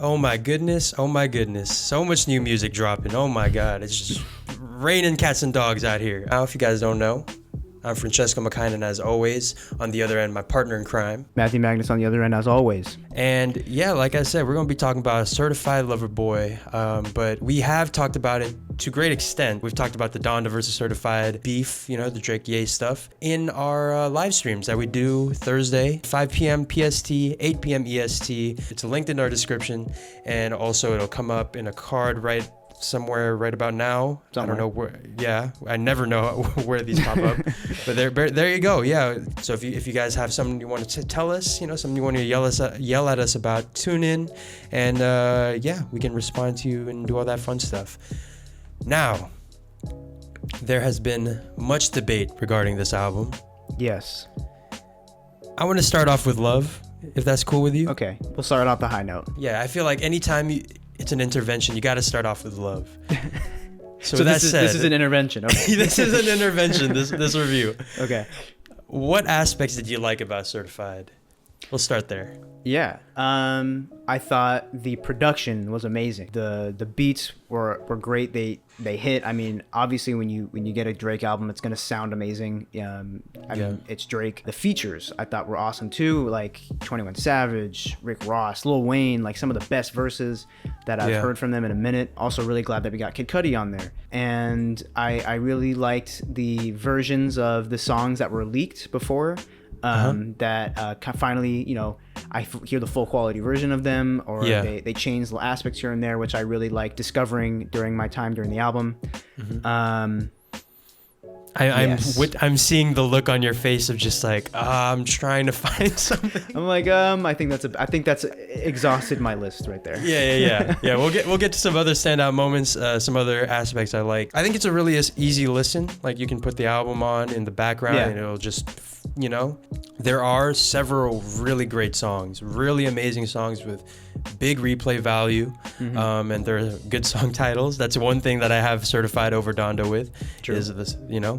Oh my goodness. Oh my goodness. So much new music dropping. Oh my God. It's just raining cats and dogs out here. Now, if you guys don't know, I'm Chesco McKinnon, as always. On the other end, my partner in crime, Matthew Magnus, on the other end, as always. And yeah, like I said, we're going to be talking about Certified Lover Boy, but we have talked about it to great extent. We've talked about the Donda versus Certified beef, the Drake Ye stuff, in our live streams that we do Thursday, 5 p.m. PST, 8 p.m. EST. It's linked in our description, and also it'll come up in a card right somewhere right about now. Somewhere. I don't know where. Yeah, I never know where these pop up, but there you go. Yeah. So if you guys have something you want to tell us, something you want to yell at us about, tune in, and yeah, we can respond to you and do all that fun stuff. Now, there has been much debate regarding this album. Yes. I want to start off with love, if that's cool with you. Okay, we'll start off the high note. Yeah, I feel like anytime it's an intervention, you got to start off with love. So this is an intervention. Okay. This is an intervention, this review. Okay. What aspects did you like about Certified? We'll start there. Yeah. I thought the production was amazing. The beats were great. They hit. I mean, obviously when you get a Drake album, it's gonna sound amazing. I mean, it's Drake. The features I thought were awesome too, like 21 Savage, Rick Ross, Lil Wayne, like some of the best verses that I've heard from them in a minute. Also really glad that we got Kid Cudi on there. And I really liked the versions of the songs that were leaked before. That finally, I hear the full quality version of them, or they change little aspects here and there, which I really like discovering during my time during the album. I'm seeing the look on your face of just like, I'm trying to find something. I'm like, I think that's exhausted my list right there. Yeah. We'll get to some other standout moments, some other aspects I like. I think it's a really easy listen. Like, you can put the album on in the background and it'll just, there are several really great songs, really amazing songs with big replay value, and they're good song titles. That's one thing that I have Certified over Donda with. True. Is this,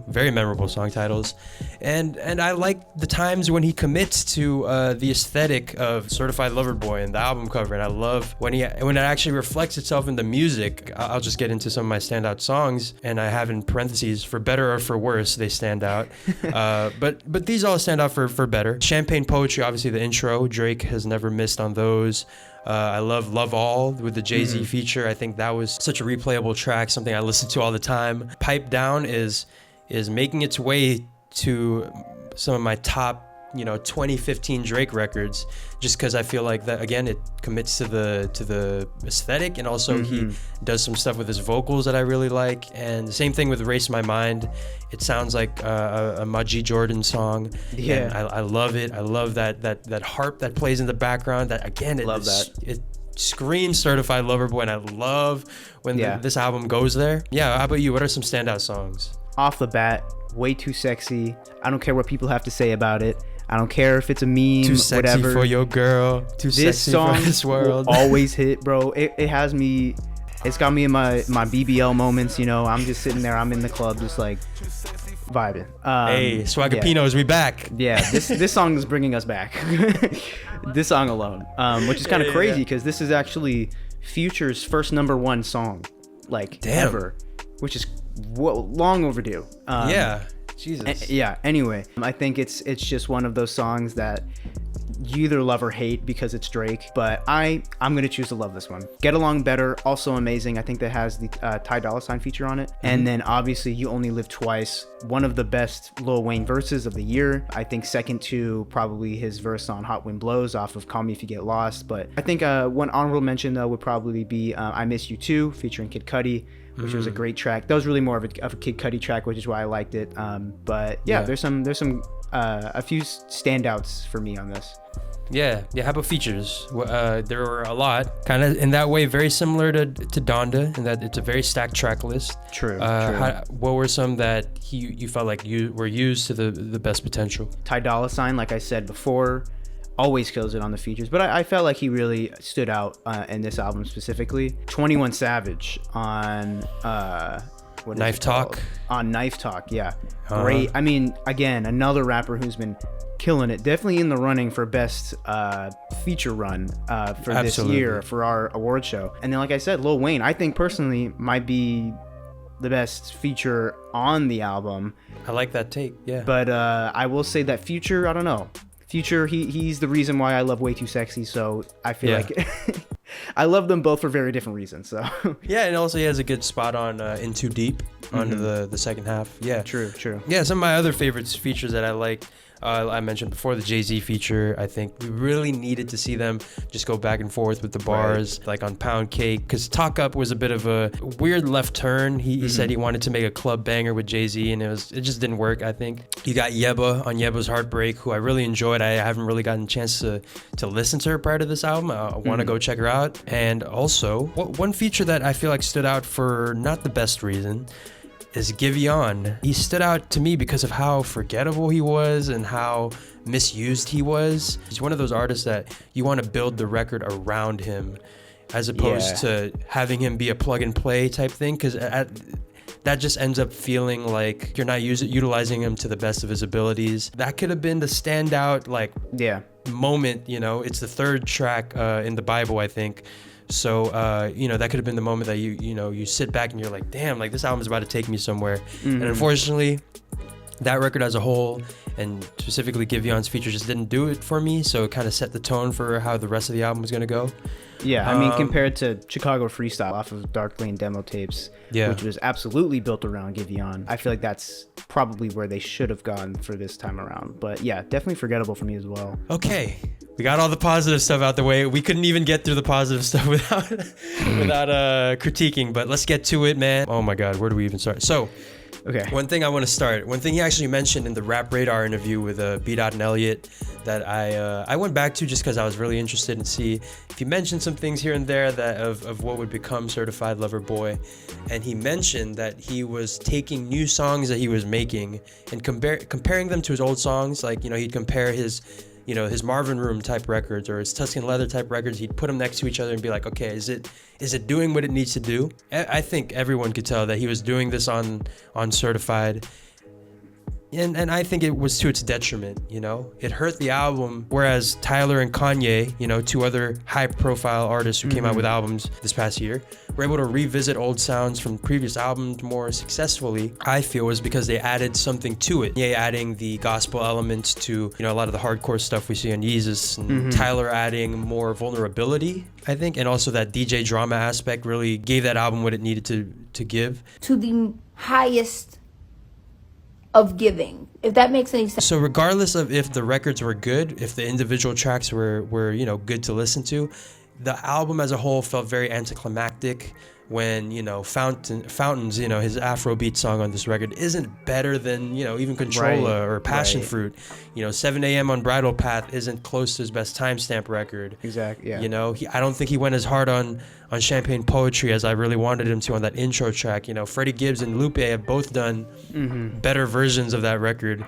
very memorable song titles, and I like the times when he commits to the aesthetic of Certified Lover Boy and the album cover, and I love when it actually reflects itself in the music. I'll just get into some of my standout songs, and I have in parentheses, for better or for worse, they stand out. But these all stand out for better. Champagne Poetry, obviously the intro, Drake has never missed on those. I love All with the Jay-Z feature. I think that was such a replayable track, something I listen to all the time. Pipe Down is making its way to some of my top 2015 Drake records, just because I feel like that, again, it commits to the aesthetic, and also he does some stuff with his vocals that I really like. And the same thing with Erase My Mind. It sounds like a Majid Jordan song. Yeah, and I love it. I love that harp that plays in the background. That, again, it screams Certified Lover Boy, and I love when this album goes there. Yeah, how about you? What are some standout songs? Off the bat, Way Too Sexy. I don't care what people have to say about it. I don't care if it's a meme, too sexy whatever. For your girl. Too this sexy song for this world. Will always hit, bro. It has me. It's got me in my BBL moments. I'm just sitting there. I'm in the club, just like vibing. Hey, Swagapinos, we back. Yeah, this song is bringing us back. This song alone, which is kind of crazy because this is actually Future's first #1 song, like ever, which is long overdue. Jesus. Anyway, I think it's just one of those songs that you either love or hate because it's Drake, but I'm gonna choose to love this one. Get Along Better, also amazing. I think that has the Ty Dolla $ign feature on it. And then obviously You Only Live Twice, one of the best Lil Wayne verses of the year. I think second to probably his verse on Hot Wind Blows off of Call Me If You Get Lost. But I think one honorable mention though would probably be I Miss You Too featuring Kid Cudi, which was a great track. That was really more of a Kid Cudi track, which is why I liked it. But there's some a few standouts for me on this. Yeah. How about features? There were a lot, kind of in that way, very similar to Donda, in that it's a very stacked track list. True. What were some that you felt like you were used to the best potential? Ty Dolla $ign, like I said before, always kills it on the features, but I felt like he really stood out in this album specifically. 21 Savage on Knife Talk. On Knife Talk, yeah. Great. I mean, again, another rapper who's been killing it. Definitely in the running for best feature run for this year for our award show. And then, like I said, Lil Wayne, I think personally might be the best feature on the album. I like that take, yeah. But I will say that Future, I don't know. Future, he's the reason why I love Way Too Sexy, so I feel like I love them both for very different reasons. So yeah, and also he has a good spot on In Too Deep onto the second half. Yeah, true. Yeah, some of my other favorites features that I like. I mentioned before the Jay-Z feature. I think we really needed to see them just go back and forth with the bars, like on Pound Cake, because Talk Up was a bit of a weird left turn. He said he wanted to make a club banger with Jay-Z, and it just didn't work, I think. You got Yebba on Yebba's Heartbreak, who I really enjoyed. I haven't really gotten a chance to listen to her prior to this album. I want to go check her out. And also, one feature that I feel like stood out for not the best reason is Giveon. He stood out to me because of how forgettable he was and how misused he was. He's one of those artists that you want to build the record around him as opposed to having him be a plug and play type thing, because that just ends up feeling like you're not utilizing him to the best of his abilities. That could have been the standout moment, you know. It's the third track in the Bible, I think. So, that could have been the moment that you sit back and you're like, damn, like this album is about to take me somewhere. And unfortunately, that record as a whole, and specifically Giveon's feature, just didn't do it for me. So it kind of set the tone for how the rest of the album was going to go. Yeah, I mean, compared to Chicago Freestyle off of Dark Lane demo tapes, which was absolutely built around Giveon, I feel like that's probably where they should have gone for this time around. But yeah, definitely forgettable for me as well. Okay. We got all the positive stuff out the way. We couldn't even get through the positive stuff without critiquing, but let's get to it, man. Oh my God, where do we even start? So, okay. One thing he actually mentioned in the Rap Radar interview with B-Dot and Elliot that I went back to just because I was really interested in see if he mentioned some things here and there that of what would become Certified Lover Boy. And he mentioned that he was taking new songs that he was making and comparing them to his old songs. Like, he'd compare his Marvin Room type records or his Tuscan Leather type records. He'd put them next to each other and be like, okay, is it doing what it needs to do? I think everyone could tell that he was doing this on Certified. And I think it was to its detriment, It hurt the album, whereas Tyler and Kanye, two other high-profile artists who came out with albums this past year, were able to revisit old sounds from previous albums more successfully. I feel was because they added something to it. Yeah, adding the gospel elements to, a lot of the hardcore stuff we see on Yeezus, and Tyler adding more vulnerability, I think, and also that DJ drama aspect really gave that album what it needed to give. To the highest of giving, if that makes any sense. So regardless of if the records were good, if the individual tracks were good to listen to, the album as a whole felt very anticlimactic when, Fountains, his Afrobeat song on this record isn't better than, even Controlla or Passion Fruit. 7 a.m. on Bridal Path isn't close to his best timestamp record. Exactly, yeah. I don't think he went as hard on Champagne Poetry as I really wanted him to on that intro track. Freddie Gibbs and Lupe have both done better versions of that record,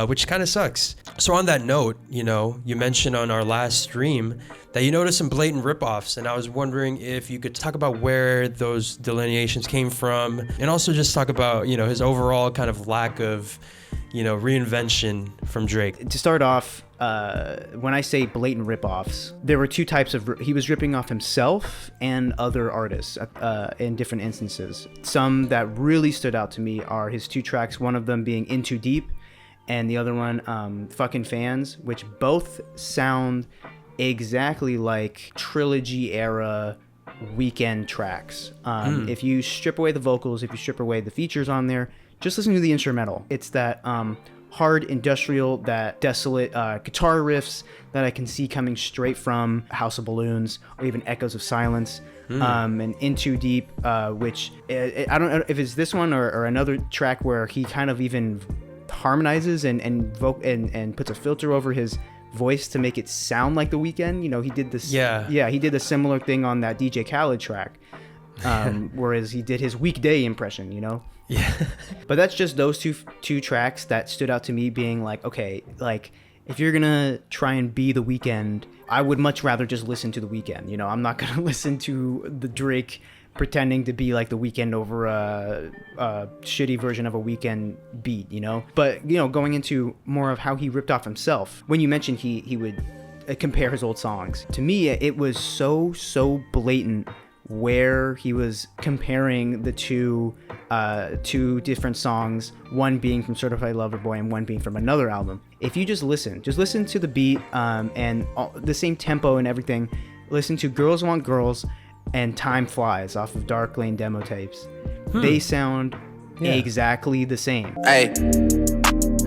which kind of sucks. So on that note, you mentioned on our last stream that you noticed some blatant ripoffs, and I was wondering if you could talk about where those delineations came from, and also just talk about, his overall kind of lack of, reinvention from Drake. To start off, when I say blatant ripoffs, there were two types of. He was ripping off himself and other artists in different instances. Some that really stood out to me are his two tracks. One of them being In Too Deep, and the other one, Fucking Fans, which both sound exactly like trilogy era Weekend tracks. If you strip away the vocals, if you strip away the features on there, just listen to the instrumental. It's that hard industrial, that desolate guitar riffs that I can see coming straight from House of Balloons or even Echoes of Silence. And In Too Deep, which I don't know if it's this one or another track where he kind of even harmonizes and puts a filter over his voice to make it sound like The Weeknd. He did this. Yeah, he did a similar thing on that DJ Khaled track. Whereas he did his Weekday impression, Yeah. But that's just those two tracks that stood out to me, being like, okay, like if you're gonna try and be The Weeknd, I would much rather just listen to The Weeknd. I'm not gonna listen to the Drake pretending to be like the Weeknd over a shitty version of a Weeknd beat, you know. But going into more of how he ripped off himself. When you mentioned he would compare his old songs, to me it was so blatant where he was comparing the two different songs, one being from Certified Lover Boy and one being from another album. If you just listen to the beat and the same tempo and everything. Listen to Girls Want Girls and Time Flies off of Dark Lane demo tapes. They sound exactly the same. Hey,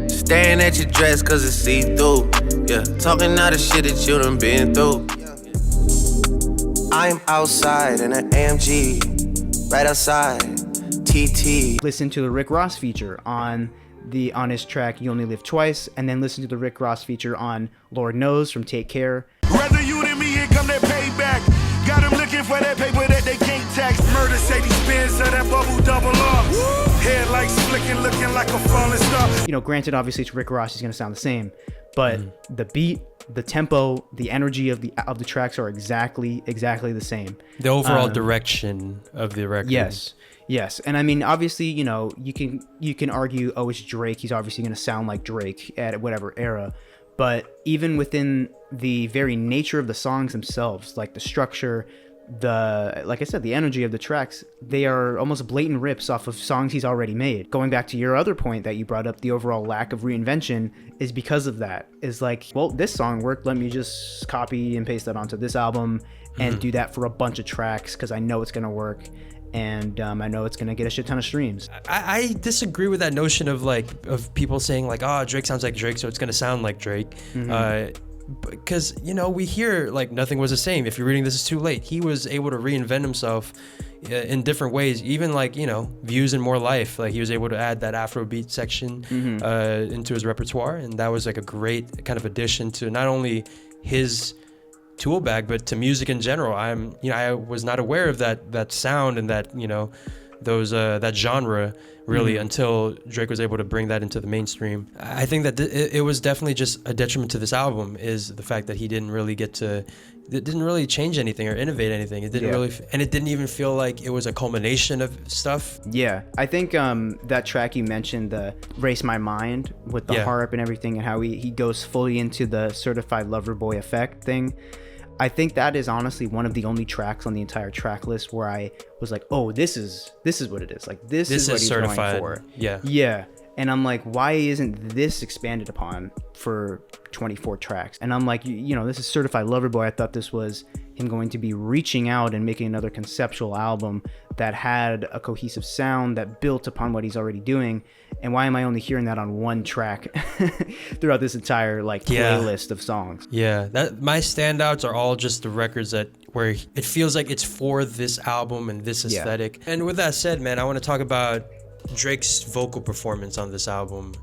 staring at your dress cause it's see-through. Yeah, talking all the shit that you done been through. I'm outside in an AMG, right outside, TT. Listen to the Rick Ross feature on his track You Only Live Twice, and then listen to the Rick Ross feature on Lord Knows from Take Care. Rather you than me, here come that payback. Got them looking for that paper that they can't tax. Mercedes Benz or that bubble double R. Headlights flicking, looking like a falling star. Granted, obviously it's Rick Ross, he's gonna sound the same, but the beat, the tempo, the energy of the tracks are exactly the same. The overall direction of the record. Yes, and I mean, obviously, you can argue, oh, it's Drake. He's obviously gonna sound like Drake at whatever era. But even within the very nature of the songs themselves, like the structure, like I said, the energy of the tracks, they are almost blatant rips off of songs he's already made. Going back to your other point that you brought up, the overall lack of reinvention is because of that. Is like, well, this song worked. Let me just copy and paste that onto this album and do that for a bunch of tracks because I know it's gonna work. And I know it's gonna get a shit ton of streams. I disagree with that notion of people saying like, oh, Drake sounds like Drake, so it's gonna sound like Drake. Because we hear like nothing was the same. If you're reading This Is Too Late, he was able to reinvent himself in different ways. Even like Views and More Life, like he was able to add that Afrobeat section into his repertoire, and that was like a great kind of addition to not only his tool bag but to music in general. I was not aware of that sound and that that genre really until Drake was able to bring that into the mainstream. I think that it was definitely just a detriment to this album is the fact that he didn't really change anything or innovate anything. It didn't really, and it didn't even feel like it was a culmination of stuff. Yeah, I think that track you mentioned, the Race My Mind with the harp and everything, and how he goes fully into the Certified Lover Boy effect thing. I think that is honestly one of the only tracks on the entire track list where I was like, oh, this is what it is. Like this is what he's certified going for. Yeah. And I'm like, why isn't this expanded upon for 24 tracks? And I'm like, this is Certified Lover Boy. I thought this was him going to be reaching out and making another conceptual album that had a cohesive sound that built upon what he's already doing. And why am I only hearing that on one track throughout this entire playlist of songs? Yeah, my standouts are all just the records where it feels like it's for this album and this aesthetic. And with that said, man, I want to talk about Drake's vocal performance on this album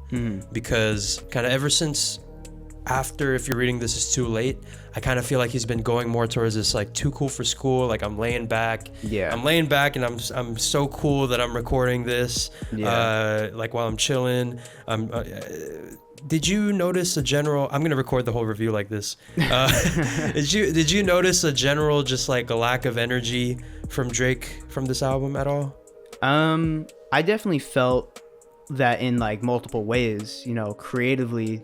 because kind of ever since after If You're Reading This Is Too Late, I kind of feel like he's been going more towards this like too cool for school, like I'm laying back and I'm so cool that I'm recording this like while I'm chilling. Did you notice a general, I'm gonna record the whole review like this, did you notice a general just like a lack of energy from Drake from this album at all? I definitely felt that in like multiple ways. Creatively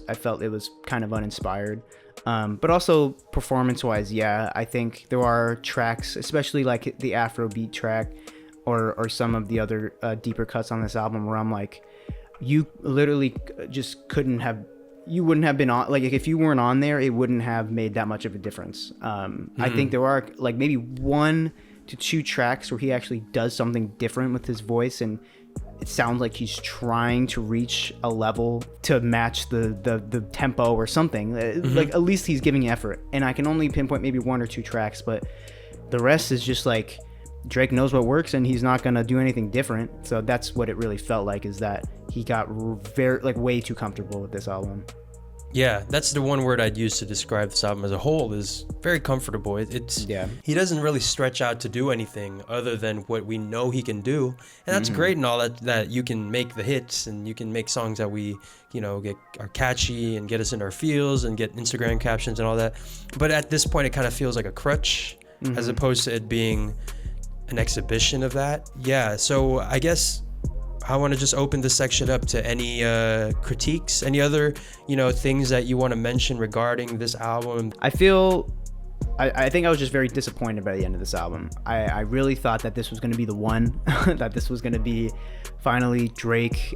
I felt it was kind of uninspired, but also performance wise, I think there are tracks, especially like the Afrobeat track or some of the other deeper cuts on this album where I'm like, you literally just wouldn't have been on, like if you weren't on there, it wouldn't have made that much of a difference. I think there are like maybe 1 to 2 tracks where he actually does something different with his voice, and it sounds like he's trying to reach a level to match the tempo or something. Like at least he's giving effort, and I can only pinpoint maybe 1 or 2 tracks, but the rest is just like Drake knows what works and he's not gonna do anything different. So that's what it really felt like, is that he got very way too comfortable with this album. Yeah, that's the one word I'd use to describe this album as a whole, is very comfortable. He doesn't really stretch out to do anything other than what we know he can do. And that's great and all that you can make the hits and you can make songs that we, are catchy and get us in our feels and get Instagram captions and all that. But at this point, it kind of feels like a crutch as opposed to it being an exhibition of that. Yeah, so I guess I want to just open this section up to any critiques, any other, things that you want to mention regarding this album. I think I was just very disappointed by the end of this album. I really thought that this was going to be the one, that this was going to be finally Drake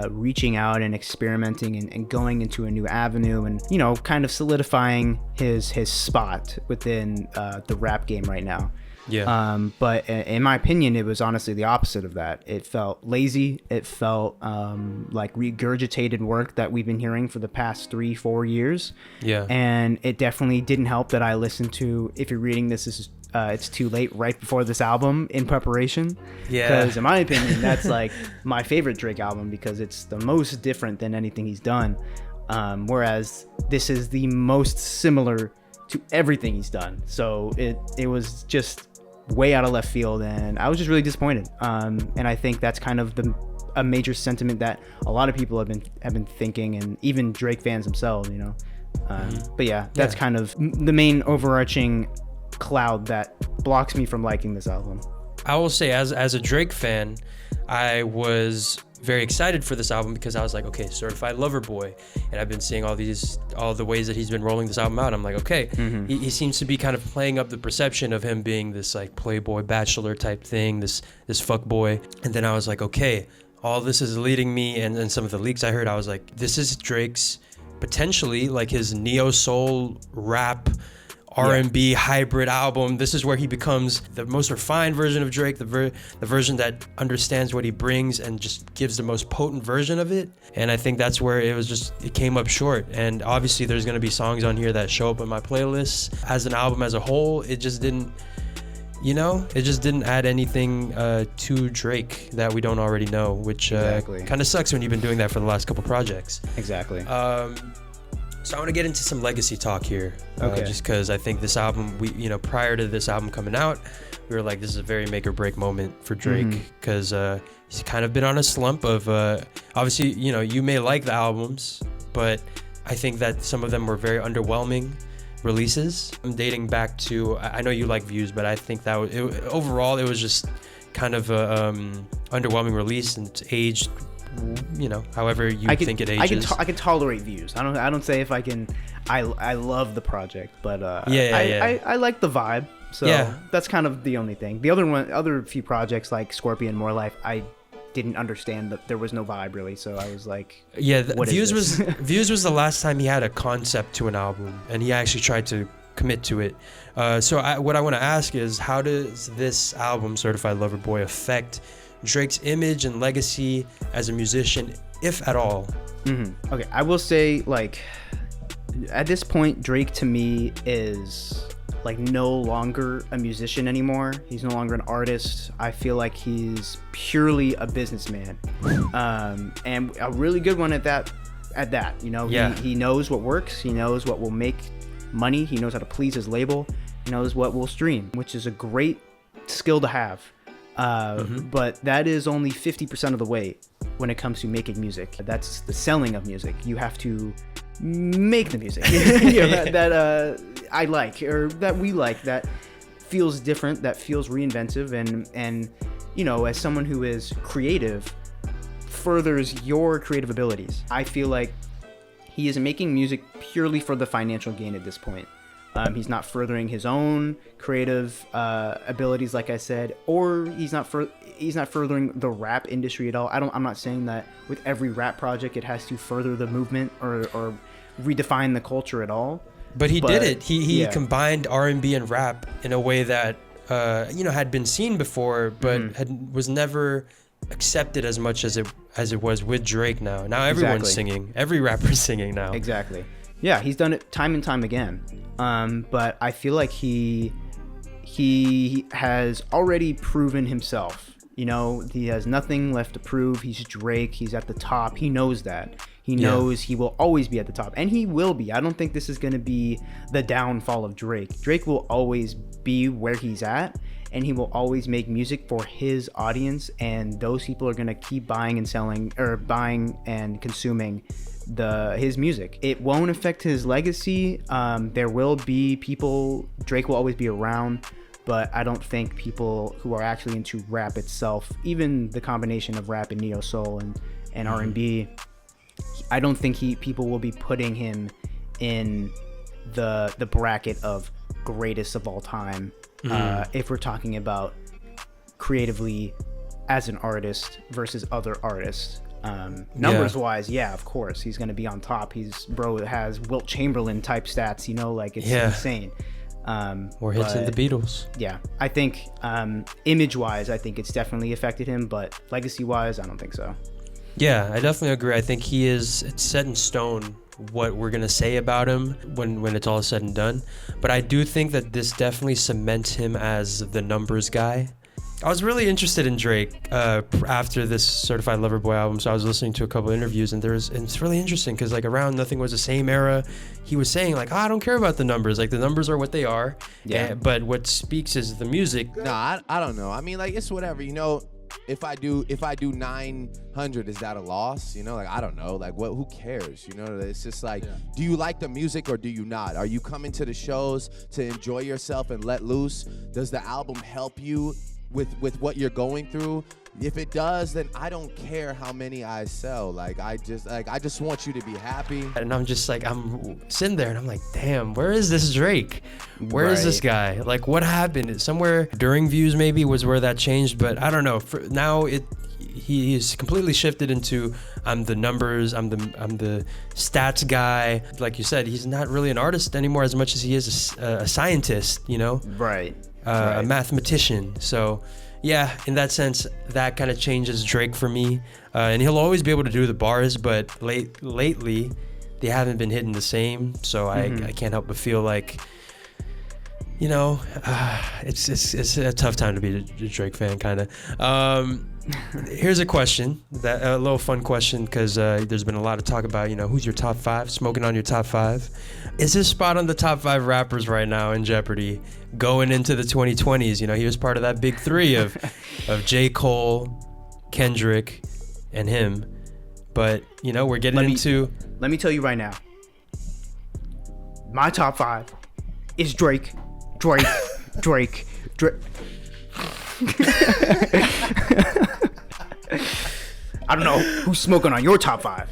reaching out and experimenting and going into a new avenue and, kind of solidifying his spot within the rap game right now. Yeah. But in my opinion, it was honestly the opposite of that. It felt lazy. It felt like regurgitated work that we've been hearing for the past 3-4 years. Yeah. And it definitely didn't help that I listened to, if you're reading this, it's too late right before this album in preparation. Yeah. Because in my opinion, that's like my favorite Drake album because it's the most different than anything he's done. Whereas this is the most similar to everything he's done. So it was just way out of left field, and I was just really disappointed. And I think that's kind of a major sentiment that a lot of people have been thinking, and even Drake fans themselves, But yeah, that's kind of the main overarching cloud that blocks me from liking this album. I will say, as a Drake fan, I was very excited for this album because I was like, okay, certified lover boy, and I've been seeing all the ways that he's been rolling this album out. I'm like, okay, he seems to be kind of playing up the perception of him being this like playboy bachelor type thing, this fuck boy. And then I was like, okay, all this is leading me, and some of the leaks I heard, I was like, this is Drake's potentially like his neo soul rap R&B hybrid album. This is where he becomes the most refined version of Drake, the version that understands what he brings and just gives the most potent version of it. And I think that's where it came up short. And obviously there's going to be songs on here that show up in my playlists. As an album as a whole, it just didn't add anything to Drake that we don't already know, which kind of sucks when you've been doing that for the last couple projects. Exactly. So I want to get into some legacy talk here, just because I think this album, prior to this album coming out, we were like, this is a very make or break moment for Drake, because he's kind of been on a slump of, obviously, you may like the albums, but I think that some of them were very underwhelming releases. I'm dating back to, I know you like Views, but I think that overall it was just kind of a underwhelming release, and it's aged however you think it ages. I can tolerate Views. I don't say if I can. I love the project, but I like the vibe. So that's kind of the only thing. The other few projects like Scorpion, More Life, I didn't understand that there was no vibe really. So I was like, Views was the last time he had a concept to an album, and he actually tried to commit to it. So what I want to ask is, how does this album, Certified Lover Boy, affect Drake's image and legacy as a musician, if at all? Okay, I will say, like, at this point, Drake to me is like no longer a musician anymore. He's no longer an artist. I feel like he's purely a businessman, and a really good one at that. He knows what works. He knows what will make money. He knows how to please his label. He knows what will stream, which is a great skill to have. But that is only 50% of the way when it comes to making music. That's the selling of music. You have to make the music that I like, or that we like, that feels different, that feels reinventive, and as someone who is creative, furthers your creative abilities. I feel like he is making music purely for the financial gain at this point. He's not furthering his own creative abilities, like I said, or he's not furthering the rap industry at all. I'm not saying that with every rap project it has to further the movement or redefine the culture at all. But he did it. He combined R&B and rap in a way that had been seen before, but was never accepted as much as it was with Drake now. Now everyone's singing. Every rapper's singing now. Exactly. Yeah, he's done it time and time again. But I feel like he has already proven himself. He has nothing left to prove. He's Drake. He's at the top. He knows that. He knows he will always be at the top, and he will be. I don't think this is going to be the downfall of Drake. Drake will always be where he's at, and he will always make music for his audience, and those people are going to keep buying and consuming his music. It won't affect his legacy. There will be people, Drake will always be around, but I don't think people who are actually into rap itself, even the combination of rap and neo soul and R&B, I don't think people will be putting him in the bracket of greatest of all time. If we're talking about creatively as an artist versus other artists. Numbers wise, yeah, of course he's gonna be on top. Has Wilt Chamberlain type stats, like it's insane. Or hits in the Beatles. Yeah, I think image wise, I think it's definitely affected him, but legacy wise, I don't think so. Yeah, I definitely agree. I think it's set in stone what we're gonna say about him when it's all said and done. But I do think that this definitely cements him as the numbers guy. I was really interested in Drake after this Certified Lover Boy album, so I was listening to a couple interviews, and it's really interesting because like around Nothing Was the Same era, he was saying like, I don't care about the numbers, like the numbers are what they are. Yeah. But what speaks is the music. Nah, I don't know. I mean, like it's whatever, If I do 900, is that a loss? Like I don't know. Like who cares? It's just like, do you like the music or do you not? Are you coming to the shows to enjoy yourself and let loose? Does the album help you with what you're going through? If it does, then I don't care how many I sell. Like I just want you to be happy. And I'm just like, I'm sitting there and I'm like, damn, where is this Drake? Where is this guy? Like what happened? Somewhere during Views maybe was where that changed, but I don't know. For now he's completely shifted into I'm the numbers, I'm the stats guy. Like you said, he's not really an artist anymore as much as he is a scientist, Right. A mathematician. So yeah, in that sense, that kind of changes Drake for me. And he'll always be able to do the bars, but lately they haven't been hitting the same. So I can't help but feel like, it's a tough time to be a Drake fan, kind of. Here's a question, a little fun question, because there's been a lot of talk about, who's your top 5, smoking on your top 5. Is his spot on the top 5 rappers right now in Jeopardy going into the 2020s? He was part of that big 3 of J. Cole, Kendrick, and him. But, we're getting into... Let me tell you right now. My top 5 is Drake. I don't know who's smoking on your top 5.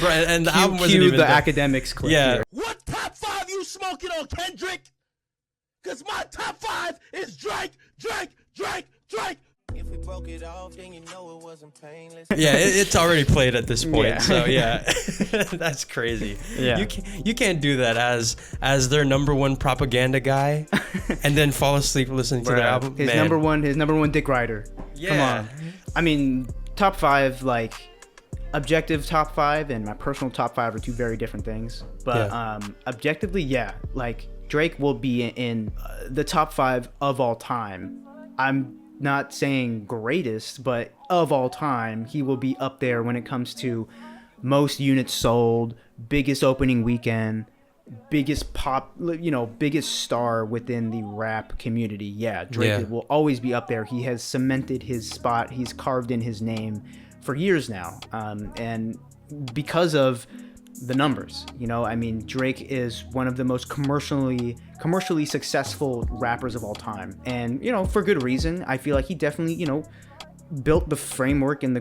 Right, and the album wasn't even the academics clip. Yeah. Here. What top 5 you smoking on, Kendrick? Cause my top 5 is Drake. If we broke it off, then it wasn't painless. Yeah, it's already played at this point. Yeah. So yeah, that's crazy. Yeah, you can't do that as their number one propaganda guy, and then fall asleep listening to their album. His number one dick rider. Yeah. Come on. I mean, top 5, like objective top 5 and my personal top 5 are 2 very different things. But objectively, yeah, like Drake will be in the top 5 of all time. I'm not saying greatest, but of all time, he will be up there when it comes to most units sold, biggest opening weekend, biggest pop, biggest star within the rap community. Yeah, Drake will always be up there. He has cemented his spot. He's carved in his name for years now. And because of the numbers, I mean, Drake is one of the most commercially successful rappers of all time, and for good reason. I feel like he definitely built the framework and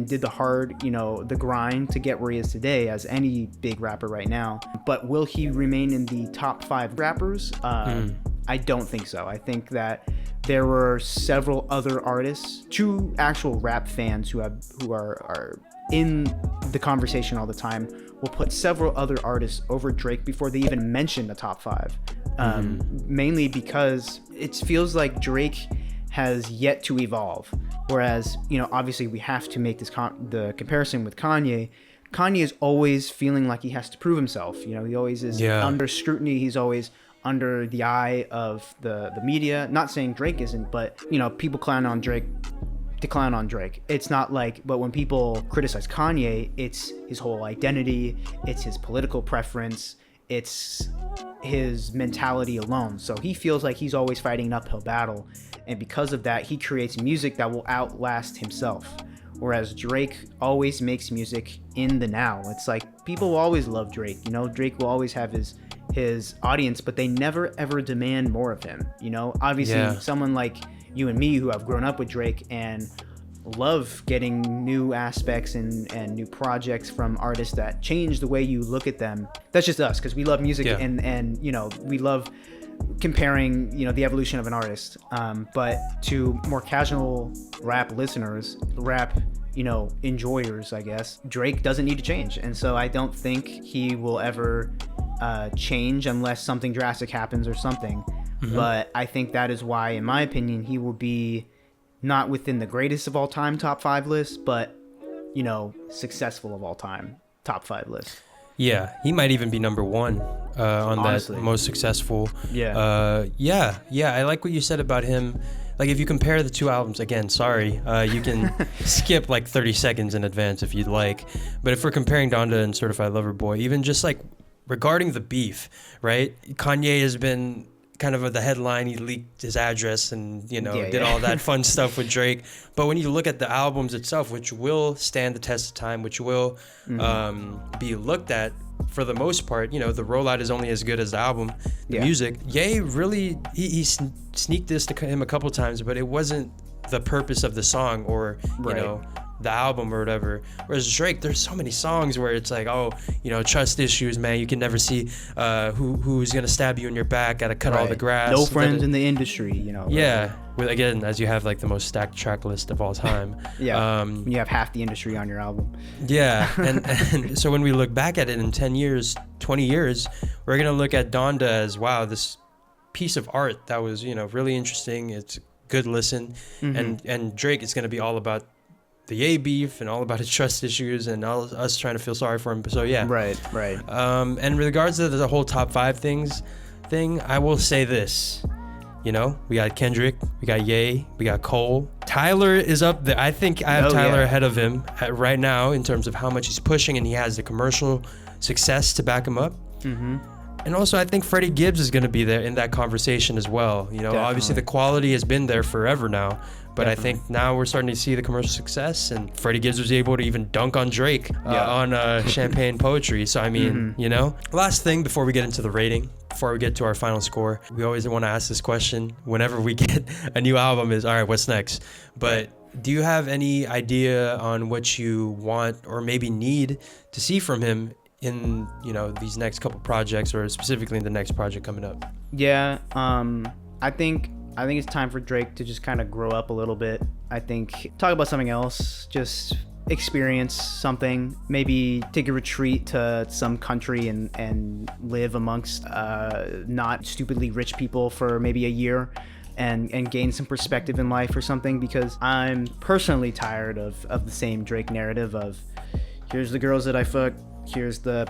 did the hard the grind to get where he is today, as any big rapper right now. But will he remain in the top 5 rappers? I don't think so. I think that there were several other artists, 2 actual rap fans who are in the conversation all the time, will put several other artists over Drake before they even mention the top 5. Mainly because it feels like Drake has yet to evolve. Whereas, obviously we have to make the comparison with Kanye. Kanye is always feeling like he has to prove himself. He always is under scrutiny. He's always under the eye of the media. Not saying Drake isn't, but, people clown on Drake. It's not like, but when people criticize Kanye, it's his whole identity, it's his political preference, it's his mentality alone. So he feels like he's always fighting an uphill battle, and because of that, he creates music that will outlast himself. Whereas Drake always makes music in the now. It's like people will always love Drake. Drake will always have his his audience, but they never ever demand more of him. You know, obviously someone like you and me who have grown up with Drake and love getting new aspects and new projects from artists that change the way you look at them. That's just us, because we love music and you know, we love comparing, you know, the evolution of an artist. But to more casual rap listeners, rap, you know, enjoyers, I guess, Drake doesn't need to change. And so I don't think he will ever change unless something drastic happens or something. But I think that is why, in my opinion, he will be not within the greatest of all time top 5 list, but, you know, successful of all time top 5 list. Yeah, he might even be number 1 on Honestly. that most successful. Yeah. Yeah. I like what you said about him. Like, if you compare the 2 albums, again, sorry, you can skip like 30 seconds in advance if you'd like. But if we're comparing Donda and Certified Lover Boy, even just like regarding the beef, right? Kanye has been kind of the headline. He leaked his address and, you know, did all that fun stuff with Drake. But when you look at the albums itself, which will stand the test of time, which will be looked at for the most part, you know, the rollout is only as good as the album, the music. Ye really, he sneaked this to him a couple times, but it wasn't the purpose of the song or, you know, the album or whatever. Whereas Drake, there's so many songs where it's like, oh, you know, trust issues, man. You can never see who's gonna stab you in your back. Gotta cut all the grass. No friends in the industry, you know. Yeah. With, again, as you have like the most stacked track list of all time. When you have half the industry on your album. Yeah. And so when we look back at it in 10 years, 20 years, we're gonna look at Donda as, wow, this piece of art that was, you know, really interesting. It's a good listen. And Drake is gonna be all about the Ye beef and all about his trust issues and all us trying to feel sorry for him. So yeah. Right. And in regards to the whole top 5 thing, I will say this. You know, we got Kendrick, we got Ye, we got Cole. Tyler is up there. I think I have Tyler ahead of him right now in terms of how much he's pushing, and he has the commercial success to back him up. And also, I think Freddie Gibbs is going to be there in that conversation as well. You know, obviously the quality has been there forever now, but I think now we're starting to see the commercial success, and Freddie Gibbs was able to even dunk on Drake on Champagne Poetry. So, I mean, you know, last thing before we get into the rating, before we get to our final score, we always want to ask this question whenever we get a new album is, all right, what's next? But do you have any idea on what you want or maybe need to see from him in, you know, these next couple projects, or specifically in the next project coming up? Yeah, I think it's time for Drake to just kind of grow up a little bit. I think talk about something else, just experience something, maybe take a retreat to some country and live amongst not stupidly rich people for maybe a year and gain some perspective in life or something, because I'm personally tired of the same Drake narrative of, here's the girls that I fuck, here's the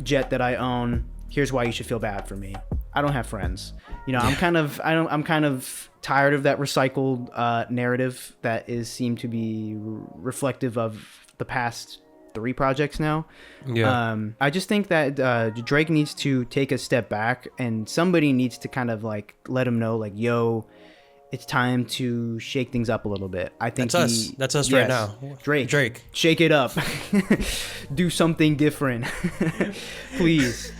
jet that I own, here's why you should feel bad for me. I don't have friends. You know, I'm kind of tired of that recycled narrative that seemed to be reflective of the past 3 projects now. I just think that Drake needs to take a step back, and somebody needs to kind of like let him know, like, yo, it's time to shake things up a little bit. I think that's us right now. Drake, shake it up. Do something different, please.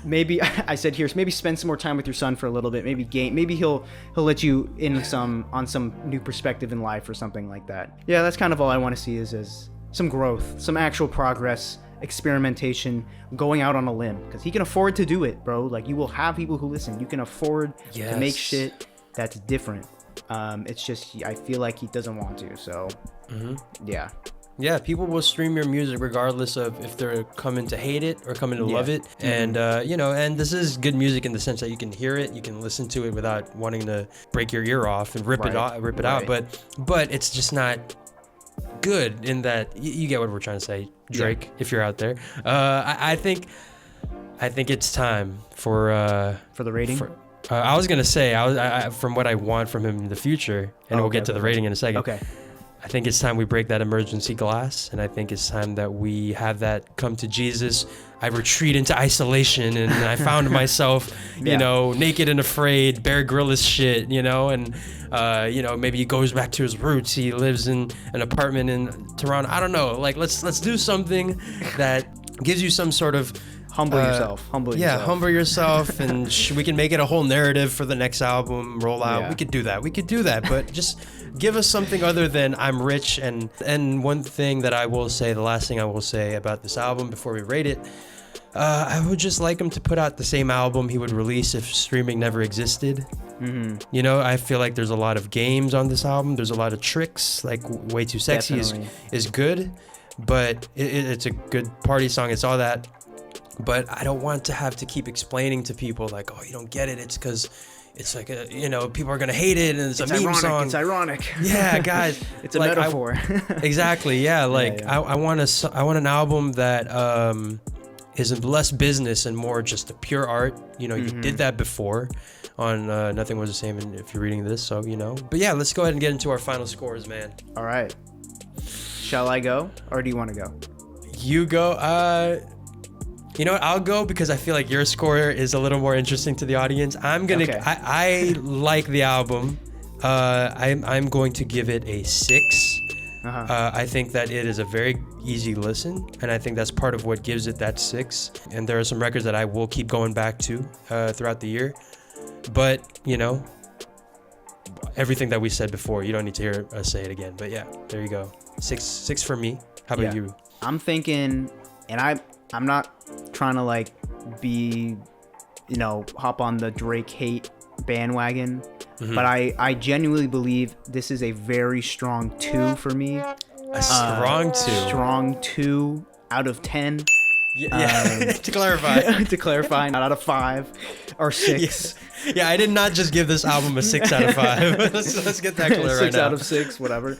Maybe I said here, maybe spend some more time with your son for a little bit. Maybe he'll let you in on some new perspective in life or something like that. Yeah, that's kind of all I want to see is some growth, some actual progress, experimentation, going out on a limb, because he can afford to do it, bro. Like, you will have people who listen. You can afford to make shit that's different. It's just, I feel like he doesn't want to. So yeah, people will stream your music regardless of if they're coming to hate it or coming to love it. And you know, and this is good music in the sense that you can hear it, you can listen to it without wanting to break your ear off and rip it out. But it's just not good in that you get what we're trying to say, Drake. If you're out there, I think it's time for the rating. I was gonna say, I from what I want from him in the future, and we'll get to the rating in a second. Okay. I think it's time we break that emergency glass, and I think it's time that we have that come to Jesus. I retreat into isolation, and I found myself, you know, naked and afraid, Bear Grylls shit, you know, and you know, maybe he goes back to his roots. He lives in an apartment in Toronto. I don't know. Like, let's do something that gives you some sort of Humble yourself. Humble yeah, yourself. humble yourself, and we can make it a whole narrative for the next album rollout. Yeah. We could do that, but just give us something other than I'm rich. And one thing that I will say, the last thing I will say about this album before we rate it, I would just like him to put out the same album he would release if streaming never existed. Mm-hmm. You know, I feel like there's a lot of games on this album. There's a lot of tricks, like Way Too Sexy is good, but it's a good party song. It's all that. But I don't want to have to keep explaining to people like, oh, you don't get it. It's because it's like people are gonna hate it, and it's a meme ironic. song. It's ironic. Yeah, guys. It's a metaphor. Exactly. Yeah. Like Yeah. I want an album that is less business and more just a pure art. You know, you did that before on Nothing Was the Same, and if you're reading this, so you know. But yeah, let's go ahead and get into our final scores, man. All right. Shall I go, or do you want to go? You go. You know what? I'll go because I feel like your score is a little more interesting to the audience. I'm gonna. Okay. I like the album. I'm going to give it a 6. I think that it is a very easy listen, and I think that's part of what gives it that 6. And there are some records that I will keep going back to throughout the year. But you know, everything that we said before, you don't need to hear us say it again. But yeah, there you go. 6 for me. How about you? I'm thinking, and I'm not trying to like be, hop on the Drake hate bandwagon, but I genuinely believe this is a very strong 2 for me. A strong 2. Strong 2 out of 10. Yeah. To clarify. Not out of 5 or 6. Yeah, I did not just give this album a 6 out of 5. let's get that clear right now. 6 out of 6, whatever.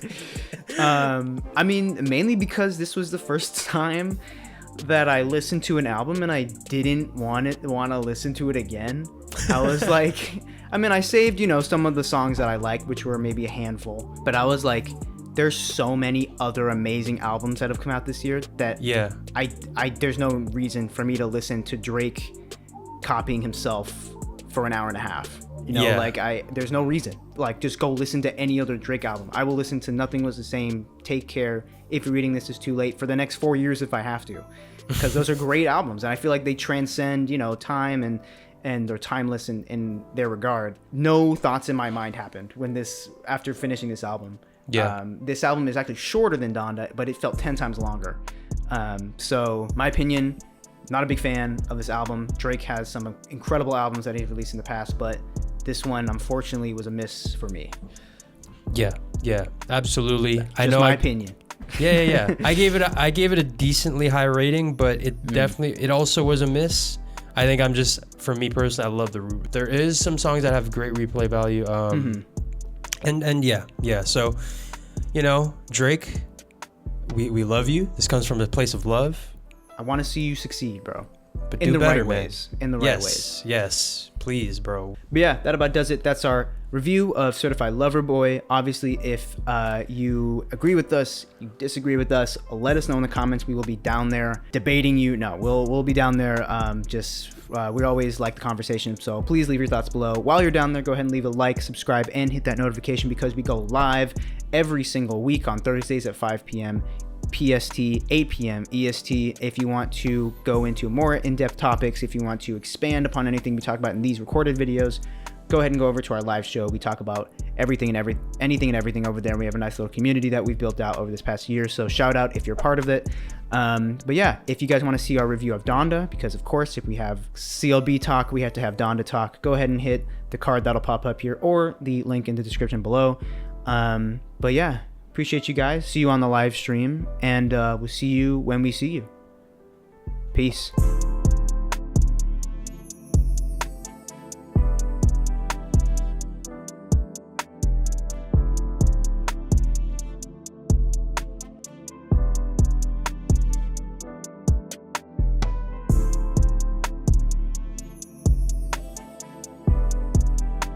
I mean, mainly because this was the first time that I listened to an album and I didn't want to listen to it again. I was like, I mean, I saved, some of the songs that I liked, which were maybe a handful, but I was like, there's so many other amazing albums that have come out this year that I there's no reason for me to listen to Drake copying himself for an hour and a half. There's no reason. Like, just go listen to any other Drake album. I will listen to Nothing Was the Same, Take Care, If You're Reading This Is Too Late for the next 4 years if I have to, because those are great albums, and I feel like they transcend, time and they're timeless in their regard. No thoughts in my mind happened after finishing this album. This album is actually shorter than Donda, but it felt 10 times longer. So my opinion, not a big fan of this album. Drake has some incredible albums that he's released in the past, but this one unfortunately was a miss for me. Yeah, absolutely. Just my opinion. Yeah. I gave it a decently high rating, but it also was a miss. I think for me personally, I love there is some songs that have great replay value. And yeah. So, Drake, we love you. This comes from a place of love. I want to see you succeed, bro. But in do the better, right man. ways. In the right ways. Yes, please, bro. But yeah, that about does it. That's our review of Certified Lover Boy. Obviously, if you agree with us, you disagree with us, let us know in the comments. We will be down there debating you. No, we'll be down there. We always like the conversation, so please leave your thoughts below. While you're down there, go ahead and leave a like, subscribe, and hit that notification because we go live every single week on Thursdays at 5 p.m. PST, 8 p.m. EST. If you want to go into more in-depth topics, if you want to expand upon anything we talk about in these recorded videos, go ahead and go over to our live show. We talk about anything and everything over there. We have a nice little community that we've built out over this past year, so shout out if you're part of it. But yeah, if you guys want to see our review of Donda, because of course if we have CLB talk, we have to have Donda talk, go ahead and hit the card that'll pop up here or the link in the description below. But yeah, appreciate you guys. See you on the live stream, and we'll see you when we see you. Peace.